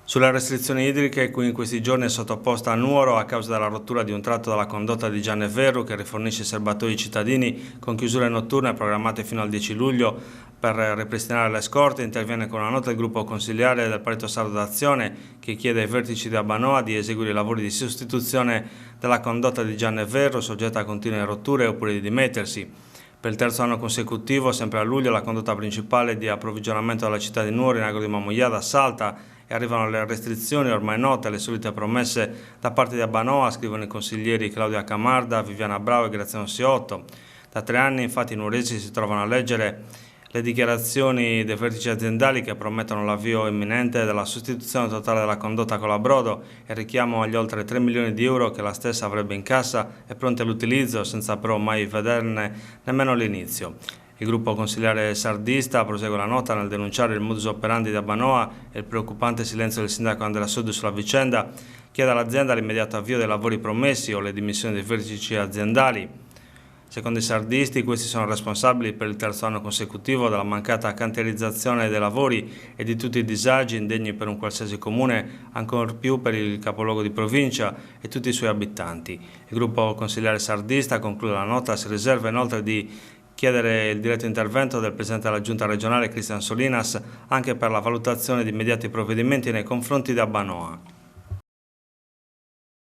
Sulle restrizioni idriche, cui in questi giorni è sottoposta a Nuoro a causa della rottura di un tratto della condotta di Gianne Ferru che rifornisce i serbatoi cittadini con chiusure notturne programmate fino al 10 luglio per ripristinare le scorte, interviene con una nota il gruppo consigliare del Partito Sardo d'Azione che chiede ai vertici di Abbanoa di eseguire i lavori di sostituzione della condotta di Gianne Ferru soggetta a continue rotture oppure di dimettersi. Per il terzo anno consecutivo, sempre a luglio, la condotta principale di approvvigionamento della città di Nuoro in agro di Mamoiada salta e arrivano le restrizioni ormai note, le solite promesse da parte di Abbanoa, scrivono i consiglieri Claudia Camarda, Viviana Bravo e Graziano Siotto. Da 3 anni infatti i nuoresi si trovano a leggere le dichiarazioni dei vertici aziendali che promettono l'avvio imminente della sostituzione totale della condotta con la Brodo e richiamo agli oltre 3 milioni di euro che la stessa avrebbe in cassa e pronti all'utilizzo senza però mai vederne nemmeno l'inizio. Il gruppo consigliare sardista prosegue la nota nel denunciare il modus operandi di Abbanoa e il preoccupante silenzio del sindaco Andrea Soddu sulla vicenda, chiede all'azienda l'immediato avvio dei lavori promessi o le dimissioni dei vertici aziendali. Secondo i sardisti, questi sono responsabili per il terzo anno consecutivo della mancata cantierizzazione dei lavori e di tutti i disagi indegni per un qualsiasi comune, ancor più per il capoluogo di provincia e tutti i suoi abitanti. Il gruppo consigliare sardista, conclude la nota, si riserva inoltre di chiedere il diretto intervento del Presidente della Giunta regionale Cristian Solinas anche per la valutazione di immediati provvedimenti nei confronti di Abbanoa.